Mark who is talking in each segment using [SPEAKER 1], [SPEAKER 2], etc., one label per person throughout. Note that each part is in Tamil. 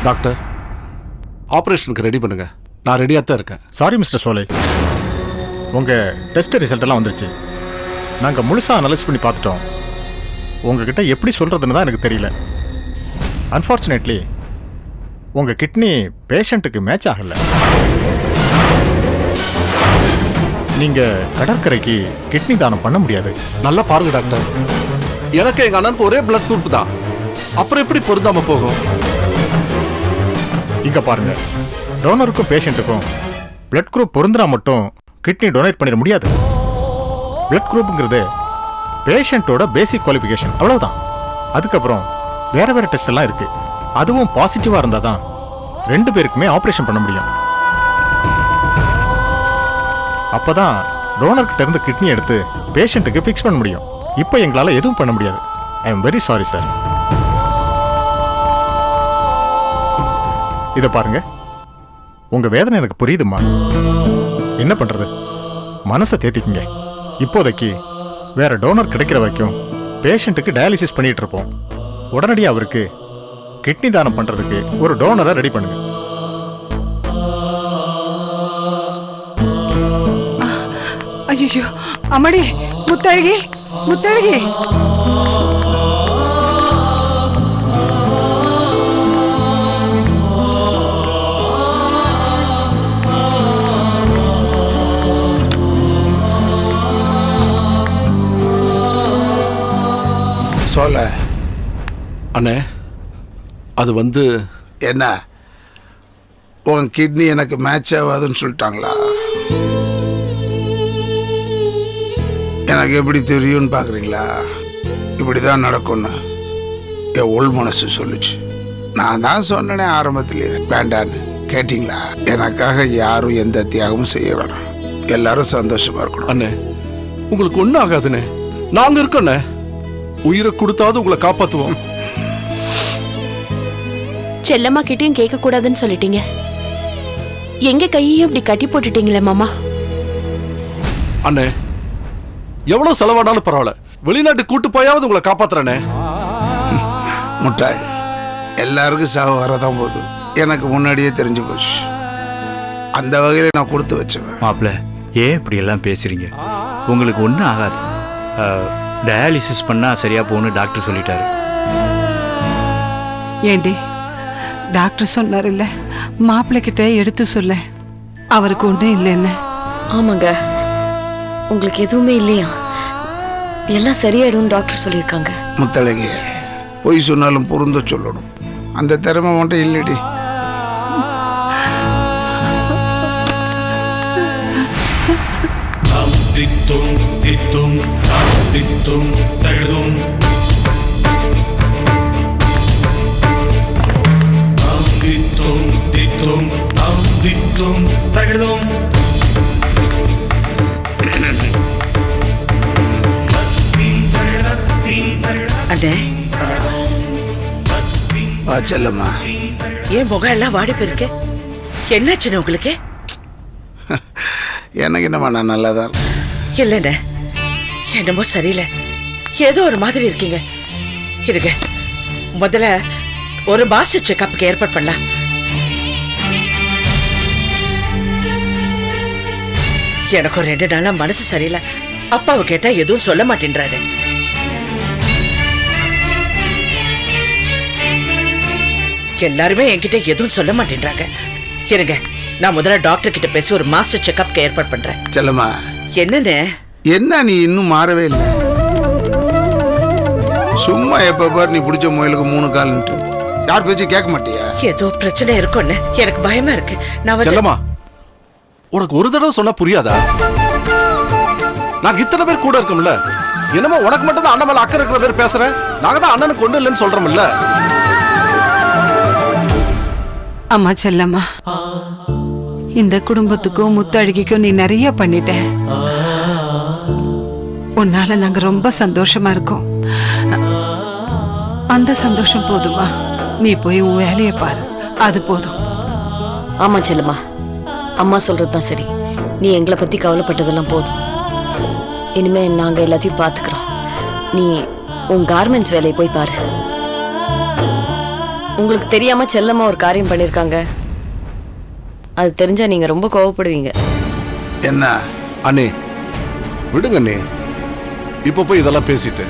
[SPEAKER 1] டாக்டர், ஆப்ரேஷனுக்கு ரெடி பண்ணுங்க. நான் ரெடியாக தான் இருக்கேன்.
[SPEAKER 2] சாரி மிஸ்டர் சோலை, உங்கள் டெஸ்ட் ரிசல்ட் எல்லாம் வந்துருச்சு. நாங்கள் முழுசாக அனலைஸ் பண்ணி பார்த்துட்டோம். உங்ககிட்ட எப்படி சொல்கிறதுன்னு தான் எனக்கு தெரியல. அன்ஃபார்ச்சுனேட்லி உங்கள் கிட்னி பேஷண்ட்டுக்கு மேட்ச் ஆகலை. நீங்கள் கடற்கரைக்கு கிட்னி தானம் பண்ண முடியாது.
[SPEAKER 1] நல்லா பாருங்க டாக்டர், எனக்கு எங்கள் அண்ணனுக்கு ஒரே பிளட் குரூப் தான். அப்புறம் எப்படி பொருந்தாமல் போகும்?
[SPEAKER 2] இங்கே பாருங்க, டோனருக்கும் பேஷண்ட்டுக்கும் பிளட் குரூப் பொருந்தினா மட்டும் கிட்னி டொனேட் பண்ணிட முடியாது. பிளட் குரூப்புங்கிறது பேஷண்ட்டோட பேசிக் குவாலிஃபிகேஷன், அவ்வளவுதான். அதுக்கப்புறம் வேற வேற டெஸ்ட் எல்லாம் இருக்கு. அதுவும் பாசிட்டிவா இருந்தால் தான் 2 பேருக்குமே ஆப்ரேஷன் பண்ண முடியும். அப்பதான் டோனர்கிட்ட இருந்து கிட்னி எடுத்து பேஷண்ட்டுக்கு ஃபிக்ஸ் பண்ண முடியும். இப்போ எங்களால் எதுவும் பண்ண முடியாது. I am very sorry sir. இதை பாருங்க, உங்க வேதனை எனக்கு புரியுதுமா. என்ன பண்றது, மனசை தேத்திக்குங்க. இப்போதைக்கு வேற டோனர் கிடைக்கிற வரைக்கும் பேஷண்ட்டுக்கு டயாலிசிஸ் பண்ணிட்டு இருப்போம். உடனடியாக அவருக்கு கிட்னி தானம் பண்றதுக்கு ஒரு டோனரை ரெடி பண்ணுங்க.
[SPEAKER 3] ஐயோ அம்மாடி, முத்தழகி முத்தழகி.
[SPEAKER 4] சொல்ல
[SPEAKER 1] அண்ணே, அது வந்து
[SPEAKER 4] என்ன, உன் கிட்னி எனக்கு மேட்ச் ஆகாதுன்னு சொல்லிட்டாங்களா? எனக்கு எப்படி தெரியும்னு பார்க்குறீங்களா? இப்படி தான் நடக்கும்னு என் உள் மனசு சொல்லுச்சு. நான் தான் சொன்னேனே ஆரம்பத்திலேயே வேண்டான்னு. கேட்டிங்களா? எனக்காக யாரும் எந்த தியாகமும் செய்ய வேணாம். எல்லாரும் சந்தோஷமா இருக்கணும்.
[SPEAKER 1] அண்ணே, உங்களுக்கு ஒன்றும் ஆகாதுண்ணே, நாங்கள் இருக்கோண்ணே. உயிரை கொடுத்தாவது உங்களை காப்பாற்றுவோம்.
[SPEAKER 5] செல்லம்மா கிட்டையும் கேட்க கூடாதுன்னு சொல்லிட்டீங்க. எங்க கையையும் இப்படி கட்டி போட்டுட்டீங்களே மாமா.
[SPEAKER 1] அண்ணே, எவ்வளவு செலவானாலும் பரவாயில்ல, வெளிநாட்டு கூட்டு போயாவது உங்களை காப்பாத்துறேனே.
[SPEAKER 4] முட்டாள், எல்லாருக்கும் சாவு வரதான் போகுது. எனக்கு முன்னாடியே தெரிஞ்சு போச்சு. அந்த வகையில் நான் கொடுத்து வச்சேன்.
[SPEAKER 6] மாப்பிள்ள, ஏன் இப்படி எல்லாம் பேசுறீங்க? உங்களுக்கு ஒன்றும் ஆகாது. டயாலிசிஸ் பண்ணா சரியா போகணும்னு டாக்டர் சொல்லிட்டாரு.
[SPEAKER 3] ஏண்டி, டாக்டர் சொன்னார் இல்ல, மாப்பிள்ளை கிட்ட எடுத்து சொல்ல, அவருக்கு ஒன்றும் இல்லைன்னு.
[SPEAKER 7] ஆமாங்க, உங்களுக்கு எதுவுமே இல்லையா? எல்லாம் சரியாயிடும் டாக்டர் சொல்லியிருக்காங்க.
[SPEAKER 4] முத்தழகி, பொய் சொன்னாலும் பொருந்த சொல்லணும். அந்த திறமை மட்டும் இல்லடி.
[SPEAKER 8] அண்ணே,
[SPEAKER 4] செல்லம்மா,
[SPEAKER 8] ஏன் முகம் எல்லாம் வாடி போயிருக்கு? என்னாச்சுன்னு உங்களுக்கு?
[SPEAKER 4] எனக்கு என்னம்மா, நான் நல்லா தான் இருக்கேன்.
[SPEAKER 8] இல்லைண்ணே, என்னமோ சரியில்லை, ஏதோ ஒரு மாதிரி இருக்கீங்க. இருங்க, முதல்ல ஒரு மாஸ்டர் செக்அப்புக்கு ஏற்பாடு பண்ணலாம். எனக்கு ஒரு 2 நாளா மனசு சரியில்லை. அப்பாவை கேட்டா எதுவும் சொல்ல மாட்டேன்றாரு. எல்லாருமே என்கிட்ட எதுவும் சொல்ல மாட்டேன்றாங்க. இருங்க, நான் முதல்ல டாக்டர் கிட்ட பேசி ஒரு மாஸ்டர் செக்அப்க்கு ஏற்பாடு பண்றேன்.
[SPEAKER 4] செல்லம்மா,
[SPEAKER 8] என்னன்னு?
[SPEAKER 4] என்ன நீ இன்னும் மாறவே இல்லை? சும்மா எப்ப பாரு நீ பிடிச்ச முயலுக்கு 3 கால்னுட்டு யார் பேச்சு கேட்க மாட்டியா?
[SPEAKER 8] ஏதோ பிரச்சனை இருக்கும்னு எனக்கு பயமா இருக்கு. நான்
[SPEAKER 1] செல்லம்மா, உனக்கு ஒரு தடவை சொன்னா புரியாதா? நாங்க இத்தனை பேர் கூட இருக்கோம்ல, என்னமோ உனக்கு மட்டும் தான் அண்ணன் மேல அக்கறை இருக்கிற பேர் பேசுறேன். நாங்க தான் அண்ணனுக்கு ஒண்ணு இல்லைன்னு சொல்றோம்ல.
[SPEAKER 3] அம்மா செல்லம்மா, இந்த குடும்பத்துக்கும் முத்தழகிக்கும் நீ நிறைய பண்ணிட்ட. உன்னால நாங்க ரொம்ப சந்தோஷமா இருக்கோம். அந்த சந்தோஷம் போதுமா? நீ போய் உன் வேலையை பாரு, அது போதும்.
[SPEAKER 7] ஆமா செல்லம்மா, அம்மா சொல்றதுதான் சரி. நீ எங்களை பத்தி கவலைப்பட்டதெல்லாம் போதும். இனிமே நாங்க எல்லாத்தையும் பாத்துக்கிறோம். நீ உன் கார்மெண்ட்ஸ் வேலையை போய் பாரு. உங்களுக்கு தெரியாம செல்லம்மா ஒரு காரியம் பண்ணிருக்காங்க. அது தெரிஞ்சா நீங்க ரொம்ப கோவப்படுவீங்க.
[SPEAKER 4] என்ன?
[SPEAKER 1] அண்ணே விடுங்க அண்ணே. இப்போ போய் இதெல்லாம் பேசிட்டு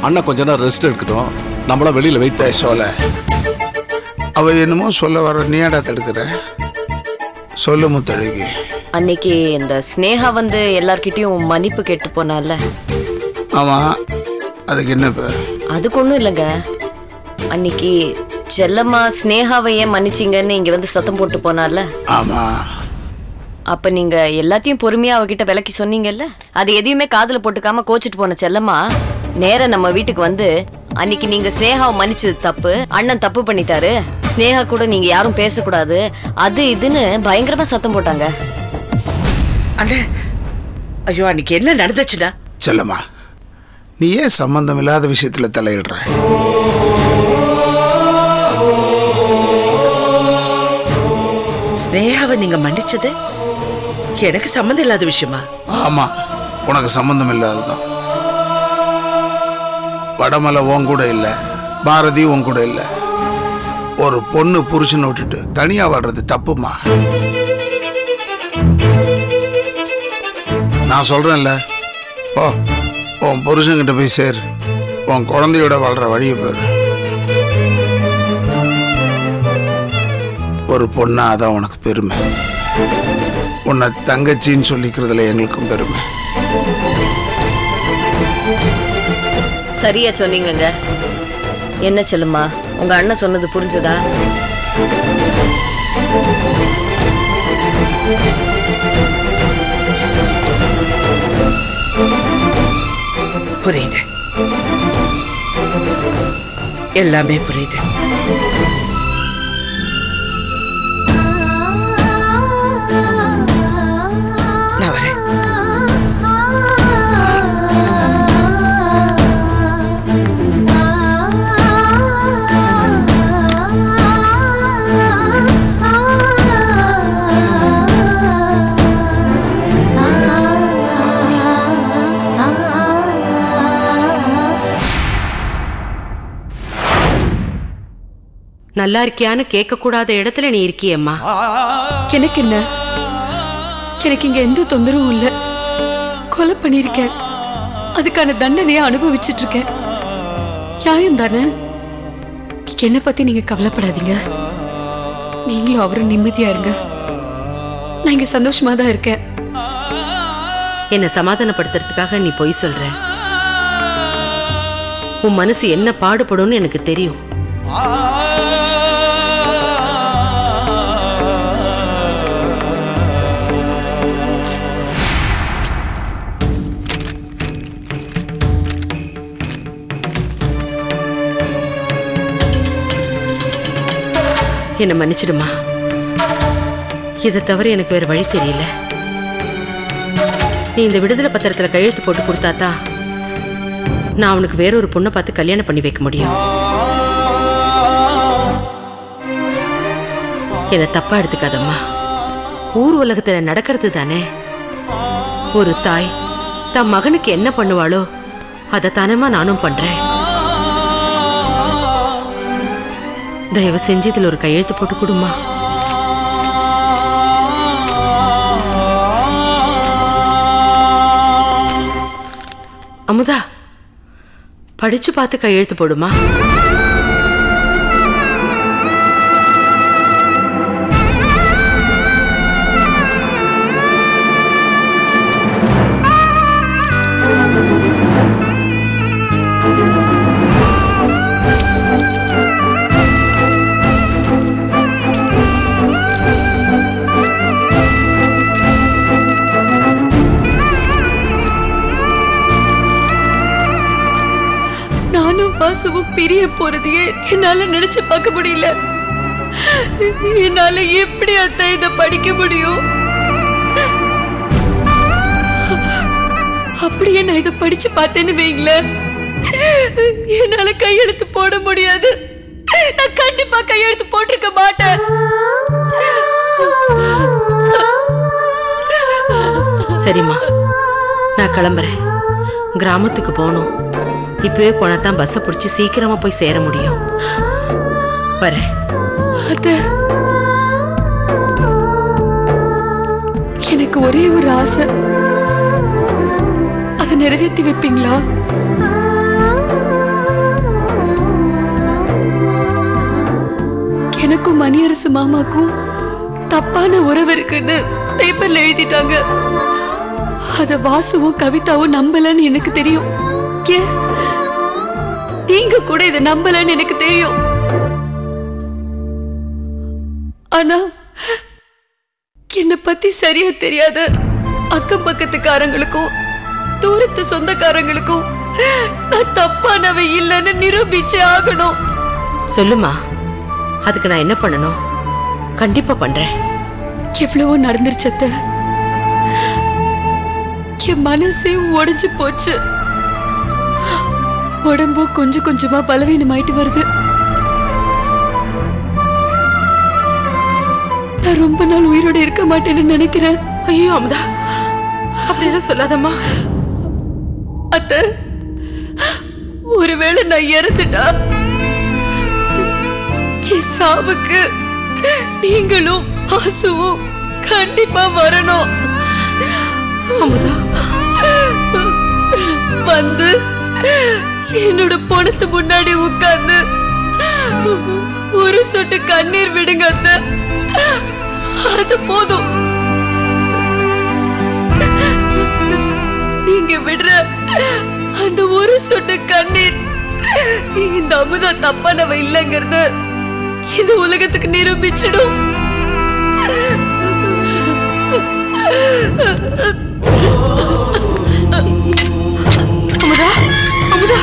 [SPEAKER 1] அண்ணன் கொஞ்ச நேரம் ரெஸ்ட் எடுக்கட்டும். நம்மள வெளியில வெயிட் பண்ண
[SPEAKER 4] சொல்ல அவ என்னமோ சொல்ல வர நீடா தடுக்கிற. சொல்லு முத்தழகி.
[SPEAKER 7] அன்னைக்கு இந்த ஸ்னேகா வந்து எல்லார்கிட்டயும் மன்னிப்பு கேட்டு போனால.
[SPEAKER 4] ஆமா, அதுக்கு என்ன பேர்?
[SPEAKER 7] அதுக்கு ஒண்ணும் இல்லைங்க. அன்னைக்கு செல்லம்மா ஸ்னேகாவை ஏன் மன்னிச்சிங்கன்னு இங்க வந்து சத்தம் போட்டு போனால.
[SPEAKER 4] ஆமா.
[SPEAKER 7] அப்ப நீங்க எல்லாத்தையும் பொறுமையா அவகிட்ட விளக்கி சொன்னீங்கல்ல. அது எதையுமே காதுல போட்டுக்காம கோச்சிட்டு போன செல்லம்மா நேரா நம்ம வீட்டுக்கு வந்து அன்னைக்கு நீங்க ஸ்னேகாவை மன்னிச்சது தப்பு, அண்ணன் தப்பு பண்ணிட்டாரு, ஸ்னேகா கூட நீங்க யாரும் பேசக்கூடாது, அது இதுன்னு பயங்கரமா சத்தம் போட்டாங்க.
[SPEAKER 8] அண்ணே, ஐயோ அன்னைக்கு என்ன நடந்துச்சுன்னா?
[SPEAKER 4] செல்லம்மா, நீ ஏன் சம்பந்தம் இல்லாத விஷயத்துல தலையிடுற?
[SPEAKER 8] ஸ்னேகாவை நீங்க மன்னிச்சது எனக்கு சம்மந்தம் இல்லாத விஷயமா?
[SPEAKER 4] ஆமா, உனக்கு சம்பந்தம் இல்லாததான். வடமலை உன் கூட இல்ல, பாரதி உன் கூட இல்ல. ஒரு பொண்ணு புருஷனை விட்டுட்டு தனியா வாடுறது தப்புமா? நான் சொல்றேன்ல, ஓ உன் புருஷன்கிட்ட போய் சேர், உன் குழந்தையோட வாழ்ற வழியை பேர். ஒரு பொண்ணா அதான் உனக்கு பெருமை. உன்னை தங்கச்சின்னு சொல்லிக்கிறதுல எங்களுக்கும் பெருமை.
[SPEAKER 7] சரியா சொன்னீங்கங்க. என்ன செல்லுமா, உங்க அண்ணன் சொன்னது புரிஞ்சதா?
[SPEAKER 8] புரியுது, எல்லாமே புரியுது. நான் வரேன்.
[SPEAKER 9] நல்லா இருக்கியான்னு கேட்க கூடாத இடத்துல நீ இருக்கியம்மா.
[SPEAKER 10] எனக்கு என்ன, எனக்கு இங்க எந்த தொந்தரவும் இல்ல. கொலை பண்ணிருக்கேன், அதுக்கான தண்டனையை அனுபவிச்சுட்டு இருக்கேன். நியாயம் தானே? என்னை பத்தி நீங்க கவலைப்படாதீங்க. நீங்களும் அவரும் நிம்மதியா இருங்க. நான் இங்க சந்தோஷமா தான் இருக்கேன்.
[SPEAKER 9] என்னை சமாதானப்படுத்துறதுக்காக நீ பொய் சொல்ற. உன் மனசு என்ன பாடுபடும்னு எனக்கு தெரியும். என்னை மன்னிச்சிடுமா. இதை தவிர எனக்கு வேற வழி தெரியல. நீ இந்த விடுதலை பத்திரத்துல கையெழுத்து போட்டு கொடுத்தாதான் நான் அவனுக்கு வேறொரு பொண்ணை பார்த்து கல்யாணம் பண்ணி வைக்க முடியும். என்னை தப்பா எடுத்துக்காதம்மா. ஊர் உலகத்துல நடக்கிறது தானே. ஒரு தாய் தன் மகனுக்கு என்ன பண்ணுவாளோ அதைத்தானேம்மா நானும் பண்றேன். தயவு செஞ்சு இதுல ஒரு கையெழுத்து போட்டு கொடுமா. அமுதா, படிச்சு பார்த்து கையெழுத்து போடுமா.
[SPEAKER 10] வாசுவும் பிரிய போறதையே என்னால நினைச்சு பார்க்க முடியல. என்னால எப்படி அத்தை இதை படிக்க முடியும்? அப்படியே நான் இதை படிச்சு பார்த்தேன்னு வைங்களேன், என்னால கையெழுத்து போட முடியாது. நான் கண்டிப்பா கையெழுத்து போட்டிருக்க மாட்டேன்.
[SPEAKER 9] சரிம்மா, நான் கிளம்புறேன். கிராமத்துக்கு போகணும். இப்பவே போனாதான் பஸ்ஸை பிடிச்சி சீக்கிரமா போய் சேர முடியும். வரேன்.
[SPEAKER 10] அத்தை, எனக்கு ஒரே ஒரு ஆசை, அதை நிறைவேற்றி வைப்பீங்களா? எனக்கும் மணியரசு மாமாக்கும் தப்பான உறவு இருக்குன்னு பேப்பர்ல எழுதிட்டாங்க. அத வாசுவும் கவிதாவும் நம்பலன்னு எனக்கு தெரியும். ஏன் நீங்க கூட இதை நம்பலன்னு எனக்கு தெரியும். ஆனா என்னை பத்தி சரியா தெரியாத அக்கம் பக்கத்துக்காரங்களுக்கும் தூரத்து சொந்தக்காரங்களுக்கும் நான் தப்பானவ இல்லைன்னு நிரூபிச்சே ஆகணும்.
[SPEAKER 9] சொல்லுமா, அதுக்கு நான் என்ன பண்ணணும்? கண்டிப்பா பண்றேன்.
[SPEAKER 10] எவ்வளவோ நடந்துருச்சத்த, என் மனசே உடைஞ்சு போச்சு. உடம்பு கொஞ்சம் கொஞ்சமா பலவீனமாயிட்டு வருது. நான் ரொம்ப நாள் உயிரோட இருக்க மாட்டேன்னு நினைக்கிறேன்.
[SPEAKER 9] ஐயோ அமுதா, அப்படியெல்லாம் சொல்லாதம்மா.
[SPEAKER 10] அத்த, ஒருவேளை நான் இறந்துட்டா என் சாவுக்கு நீங்களும் ஆசுவும் கண்டிப்பா வரணும்.
[SPEAKER 9] அமுதா,
[SPEAKER 10] வந்து என்னோட பொணத்து முன்னாடி உட்கார்ந்து ஒரு சொட்டு கண்ணீர் விடுங்க அத்த. அது போதும். நீங்க விடுற அந்த ஒரு சொட்டு கண்ணீர் இந்த அமுதா தப்பானவ இல்லைங்கிறது இந்த உலகத்துக்கு நிரூபிச்சிடும்.
[SPEAKER 9] அமுதா, அமுதா.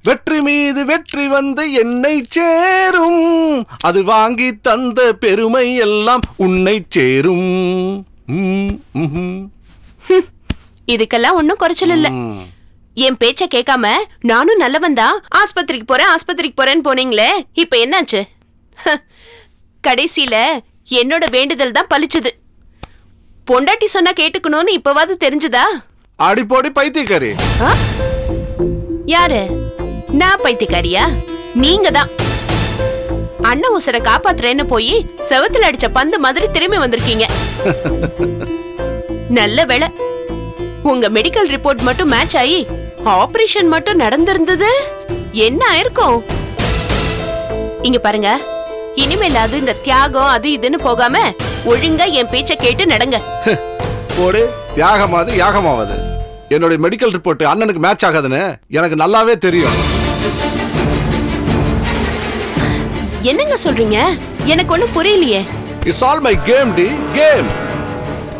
[SPEAKER 1] வெற்றி மீது வெற்றி வந்து என்னை சேரும், அது வாங்கி தந்த பெருமை எல்லாம் உன்னை சேரும்.
[SPEAKER 5] இதுக்கெல்லாம் ஒன்னும் குறைச்சல் இல்ல. என் பேச்ச கேட்காம நானும் நல்லவன் தான், ஆஸ்பத்திரிக்கு போறேன்னு போனீங்களே, இப்ப என்னாச்சு? கடைசியில என்னோட வேண்டுதல் தான் பலிச்சது. பொண்டாட்டி சொன்னா கேட்டுக்கணும்னு இப்பவாது தெரிஞ்சுதா?
[SPEAKER 1] அடிப்போடி பைத்தியக்காரி.
[SPEAKER 5] யாரு? நான் பைத்தியக்காரியா? நீங்க தான். அண்ணன் உசரை காப்பாத்துறேன்னு போய் செவத்துல அடிச்ச பந்து மாதிரி திரும்பி வந்திருக்கீங்க. நல்ல வேளை உங்க மெடிக்கல் ரிப்போர்ட் மட்டும் மேட்ச் ஆகி ஆபரேஷன் மட்டும் நடந்திருந்தது என்ன ஆயிருக்கும்? இங்க பாருங்க, இனிமேலாவது இந்த தியாகம் அது இதுன்னு போகாம ஒழுங்கா என் பேச்ச கேட்டு நடங்க.
[SPEAKER 1] போடு, தியாகமாவது யாகமாவது. என்னோட மெடிக்கல் ரிப்போர்ட் அண்ணனுக்கு மேட்ச் ஆகாதுன்னு எனக்கு நல்லாவே தெரியும்.
[SPEAKER 5] என்னங்க சொல்றீங்க? எனக்கு ஒண்ணும் புரியலையே.
[SPEAKER 1] இட்ஸ் ஆல் மை கேம் டி, கேம்.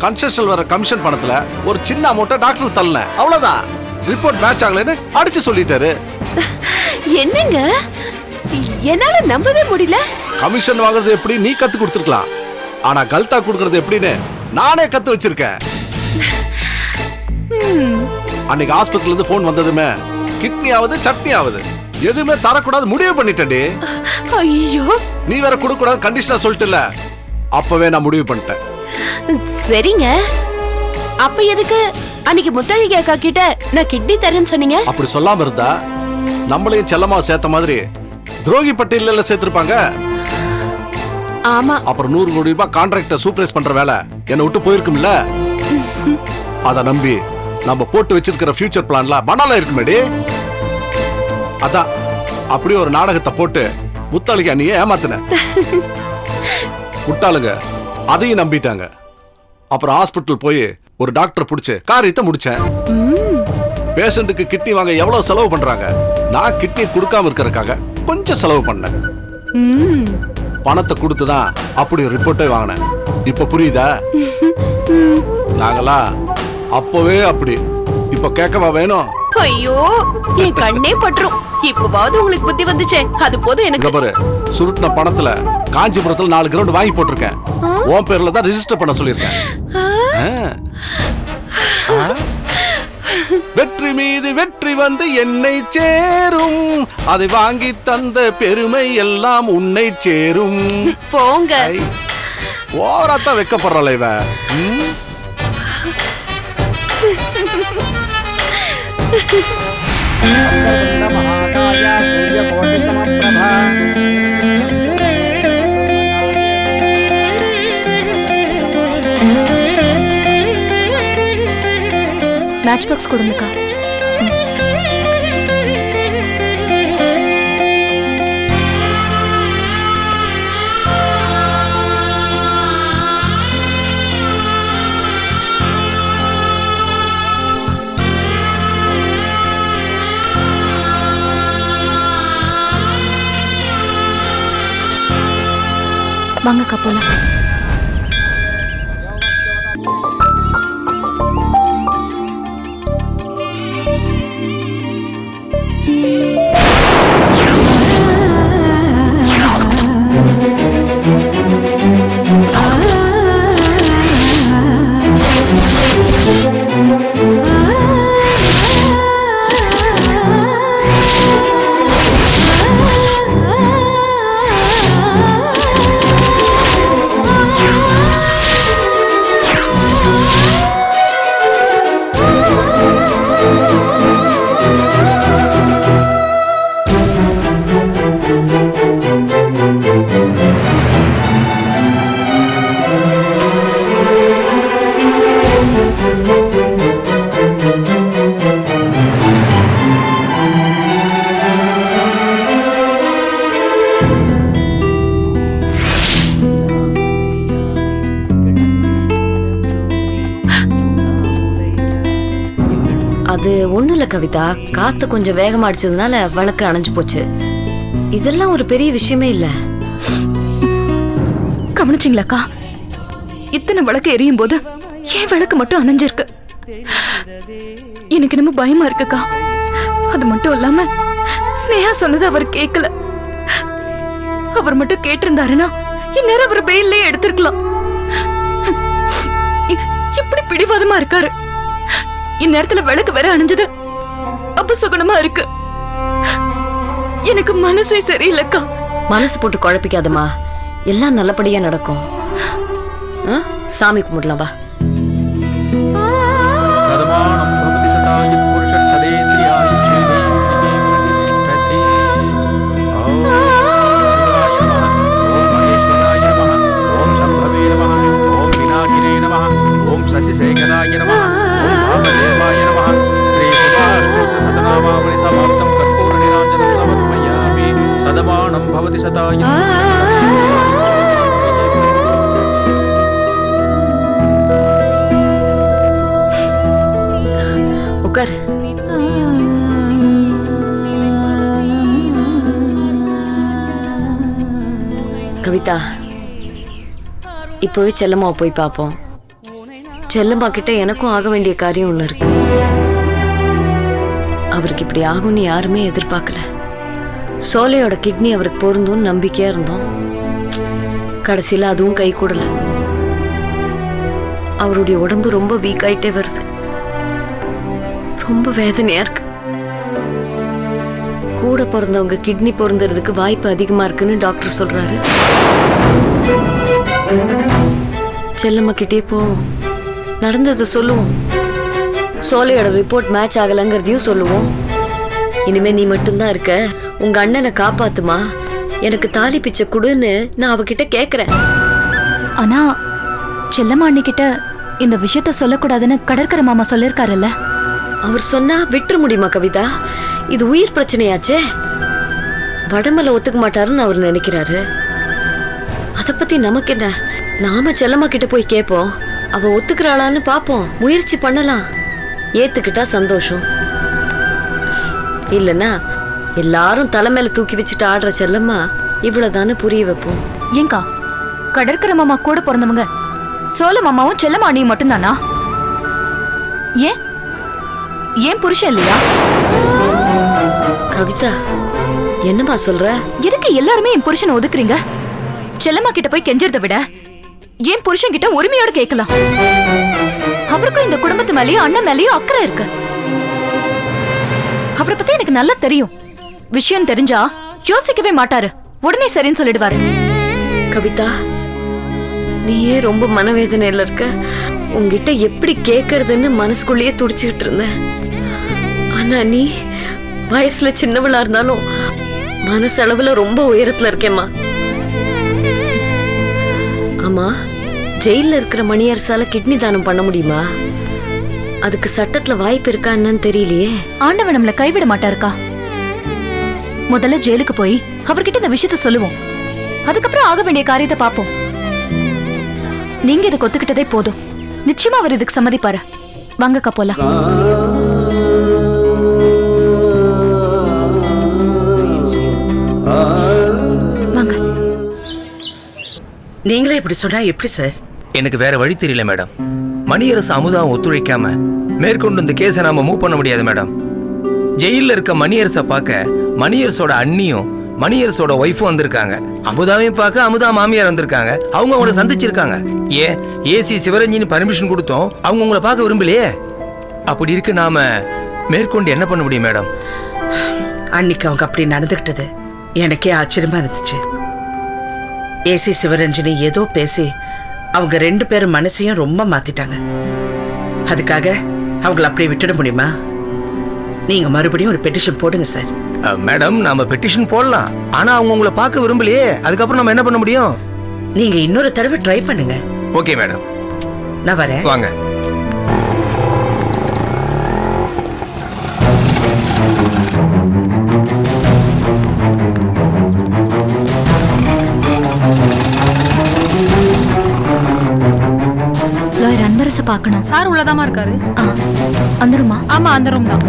[SPEAKER 1] கன்செஷன் வர கமிஷன் பணத்துல ஒரு சின்ன அமௌண்ட்டை டாக்டர் தரல, அவ்வளவுதான். ரிப்போர்ட் மேட்ச் ஆகலைன்னு அடிச்சு சொல்லிட்டாரு.
[SPEAKER 5] என்னங்க, என்னால நம்பவே முடியல.
[SPEAKER 1] கமிஷன் வாங்குறது எப்படி நீ கத்து கொடுத்துருக்கலாம், ஆனா கல்தா கொடுக்கறது எப்படின்னு நானே கத்து வச்சிருக்கேன். அன்னைக்கு ஆஸ்பத்திரில இருந்து போன் வந்ததுமே கிட்னி ஆவது சட்னி ஆவது எதுவுமே தரக்கூடாது முடிவு பண்ணிட்டேன்.
[SPEAKER 5] ஐயோ,
[SPEAKER 1] நீ வேற கொடுக்க கூடாது கண்டிஷனா சொல்லிட்டல, அப்பவே நான் முடிவு பண்ணிட்டேன்.
[SPEAKER 5] சரிங்க, அப்ப எதுக்கு அன்னைக்கு முத்தழகி அக்கா கிட்ட நான் கிட்னி தரேன்னு சொன்னீங்க?
[SPEAKER 1] அப்படி சொல்லாம இருந்தா நம்மளையும் செல்லமா சேர்த்த மாதிரி துரோகி பட்டியல சேர்த்திருப்பாங்க.
[SPEAKER 5] ஆமா,
[SPEAKER 1] அப்புறம் 100 கோடி ரூபாய் கான்ட்ராக்ட சூப்பர்வைஸ் பண்ற வேலை என்ன விட்டு போயிருக்கும்ல. அத நம்பி நம்ம போட்டு வச்சிருக்கிற ஃபியூச்சர் பிளான்ல பணால இருக்குமேடி. அதான் அப்படி ஒரு நாடகத்தை போட்டு முத்தாளிக்கு அண்ணியே ஏமாத்தின. முட்டாளுங்க அதையும் நம்பிட்டாங்க. அப்புறம் ஹாஸ்பிட்டல் போய் ஒரு டாக்டர் பிடிச்சு காரியத்தை முடிச்சேன். பேஷண்ட்டுக்கு கிட்னி வாங்க எவ்வளவு செலவு பண்றாங்க, நான் கிட்னி கொடுக்காம இருக்கிறதுக்காக கொஞ்சம் செலவு பண்ணேன். பணத்தை கொடுத்துதான் அப்படி ஒரு ரிப்போர்ட்டே வாங்கினேன். இப்ப புரியுதா? நாங்களா அப்பவே அப்படி, இப்ப கேட்கவா வேணும்?
[SPEAKER 5] ஐயோ, என் கண்ணே பற்றும். இப்பவாவது உங்களுக்கு புத்தி வந்துச்சே, அது போதும் எனக்கு.
[SPEAKER 1] பாரு, சுருட்டின பணத்துல காஞ்சிபுரத்துல 4 கிரவுண்ட் வாங்கி போட்டிருக்கேன். உன் பேர்ல தான் ரெஜிஸ்டர் பண்ண சொல்லியிருக்கேன். வெற்றி மீது வெற்றி வந்து என்னை சேரும், அதை வாங்கி தந்த பெருமை எல்லாம் உன்னை சேரும்.
[SPEAKER 5] போங்க.
[SPEAKER 1] ஓவராத்தான் வெக்கப்படுறல இவ.
[SPEAKER 10] மேட்ச் பாக்ஸ் கொடுங்கக்கா. வாங்கக்கா போலாம்.
[SPEAKER 7] அது ஒண்ணு இல்ல கவிதா, காத்து கொஞ்சம் வேகமா அடிச்சதுனால விளக்கு அணைஞ்சு போச்சு. இதெல்லாம் ஒரு பெரிய விஷயமே இல்ல.
[SPEAKER 10] கவனிச்சிங்களாக்கா? இத்தனை விளக்கு எரியும் போது ஏன் விளக்கு மட்டும் அணைஞ்சிருக்கு? எனக்கு நம்ம பயமா இருக்குக்கா. அது மட்டும் இல்லாம ஸ்னேகா சொன்னது அவர் கேட்கல. அவர் மட்டும் கேட்டிருந்தாருன்னா இந்நேரம் அவர் பெயிலே எடுத்திருக்கலாம். இப்படி பிடிவாதமா இருக்காரு. இந்நேரத்துல விளக்கு வேற அணைஞ்சது அபசுகுணமா இருக்கு. எனக்கு மனசே சரியில்லைக்கா.
[SPEAKER 7] மனசு போட்டு குழப்பிக்காதமா, எல்லாம் நல்லபடியா நடக்கும். சாமி கும்பிடலாம் வா. உட்கார். கவிதா, இப்போவே செல்லம்மா போய் பார்ப்போம். செல்லம்மா கிட்ட எனக்கும் ஆக வேண்டிய காரியம் ஒண்ணு இருக்கு. அவருக்கு இப்படி ஆகும்னு யாருமே எதிர்பார்க்கல. சோலையோட கிட்னி அவருக்கு பொருந்தும் நம்பிக்கையா இருந்தோம். கடைசியில அதுவும் கை கூடல. அவருடைய உடம்பு ரொம்ப வீக் ஆயிட்டே வருது. ரொம்ப வேதனையா இருக்கு. கூட பிறந்தவங்க கிட்னி பொருந்துறதுக்கு வாய்ப்பு அதிகமா இருக்குன்னு டாக்டர் சொல்றாரு. செல்லம்மா கிட்டே போவோம், நடந்ததை சொல்லுவோம், சோலையோட ரிப்போர்ட் மேட்ச் ஆகலங்கிறதையும் சொல்லுவோம். இனிமே நீ மட்டும்தான் இருக்க, உங்க அண்ணனை காப்பாத்துமா, எனக்கு தாலி பிச்சை கொடுன்னு நான் அவகிட்ட கேக்குறேன்.
[SPEAKER 10] ஆனா செல்லம்மா அண்ணிக்கிட்ட இந்த விஷயத்த சொல்லக்கூடாதுன்னு கடற்கரை மாமா சொல்லிருக்காருல்ல.
[SPEAKER 7] அவர் சொன்னா விட்டுற முடியுமா கவிதா? இது உயிர் பிரச்சனையாச்சே. வடமலை ஒத்துக்க மாட்டாருன்னு அவர் நினைக்கிறாரு. அத பத்தி நமக்கு என்ன? நாம செல்லம்மா கிட்ட போய் கேட்போம், அவ ஒத்துக்கிறாளான்னு பாப்போம், முயற்சி பண்ணலாம். ஏத்துக்கிட்டா சந்தோஷம், இல்லன்னா எல்லாரும் தலைமையில தூக்கி வச்சுட்டு ஆடுற செல்லம்மா இவ்வளவுதானு புரிய வைப்போம்.
[SPEAKER 10] ஏங்கா, கடற்கரை மாமா கூட பிறந்தவங்க சோழ மாமாவும் செல்லம்மா அண்ணியும் மட்டும்தானா? ஏன் ஏன் புருஷன் இல்லையா?
[SPEAKER 7] கவிதா, என்னமா சொல்ற?
[SPEAKER 10] எதுக்கு எல்லாருமே என் புருஷனை ஒதுக்குறீங்க? செல்லம்மா கிட்ட போய் கெஞ்சறத விட என் புருஷன் கிட்ட உரிமையோட கேட்கலாம். அவருக்கும் இந்த குடும்பத்து மேலயும் அண்ணன் மேலயும் அக்கறை இருக்கு. அவரை பத்தி எனக்கு நல்லா தெரியும். விஷயம் தெரிஞ்சா யோசிக்கவே மாட்டாரு, உடனே சரின்னு சொல்லிடுவாரு.
[SPEAKER 7] கவிதா, நீயே ரொம்ப மனவேதனையில இருக்க. உங்ககிட்ட எப்படி கேக்குறதுன்னு மனசுக்குள்ளேயே துடிச்சுக்கிட்டு இருந்த. ஆனா நீ வயசுல சின்னவளா இருந்தாலும் மனசளவுல ரொம்ப உயரத்துல இருக்கேம்மா. ஆமா, ஜெயில இருக்கிற மணியரசால கிட்னி தானம் பண்ண முடியுமா? அதுக்கு சட்டத்துல வாய்ப்பு இருக்கா என்னன்னு தெரியலையே.
[SPEAKER 10] ஆண்டவன் நம்மள கைவிட மாட்டாருக்கா. முதல்ல ஜெயிலுக்கு போய் அவர்கிட்ட இந்த விஷயத்த சொல்லுவோம். அதுக்கப்புறம் ஆக வேண்டிய காரியத்தை பாப்போம். நீங்க இதை ஒத்துக்கிட்டதே போதும். நிச்சயமா அவர் இதுக்கு சம்மதிப்பாரு. வாங்கக்கா போலாம். வாங்க.
[SPEAKER 8] நீங்களே இப்படி சொன்னா எப்படி சார்?
[SPEAKER 11] எனக்கு வேற வழி தெரியல மேடம். மணியரசு அமுதாவும் ஒத்துழைக்காம மேற்கொண்டு இந்த கேஸை நாம மூவ் பண்ண முடியாது மேடம். ஜெயில இருக்க மணியரசை பார்க்க மணியரசோட அண்ணியும் மணியரசோட ஒய்ஃபும் வந்திருக்காங்க. அமுதாவையும் பார்க்க அமுதா மாமியார் வந்திருக்காங்க. அவங்க அவங்கள சந்திச்சிருக்காங்க. ஏன் ஏசி சிவரஞ்சினி பர்மிஷன் கொடுத்தோம், அவங்க உங்களை பார்க்க விரும்பலையே. அப்படி இருக்கு, நாம மேற்கொண்டு என்ன பண்ண முடியும் மேடம்?
[SPEAKER 8] அன்னைக்கு அவங்க அப்படி நடந்துக்கிட்டது எனக்கே ஆச்சரியமா இருந்துச்சு. ஏசி சிவரஞ்சனி ஏதோ பேசி அவங்க 2 பேரும் மனசையும் ரொம்ப மாத்திட்டாங்க. அதுக்காக அவங்கள அப்படியே விட்டுட முடியுமா? நீங்க மறுபடியும் ஒரு பெட்டிஷன் போடுங்க சார்.
[SPEAKER 11] மேடம், நாம பெட்டிஷன் போடலாம். ஆனா அவங்க உங்களை பார்க்க விரும்பலையே. அதுக்கப்புறம் நம்ம என்ன பண்ண முடியும்?
[SPEAKER 8] நீங்க இன்னொரு தடவை ட்ரை பண்ணுங்க.
[SPEAKER 11] ஓகே மேடம்,
[SPEAKER 8] நான் வரேன்.
[SPEAKER 11] வாங்க.
[SPEAKER 10] லாயர் அன்பரச பார்க்கணும்.
[SPEAKER 12] சார் உள்ளதாமா இருக்காரு.
[SPEAKER 10] அந்த ரூமா?
[SPEAKER 12] ஆமா, அந்த ரூம் தான்.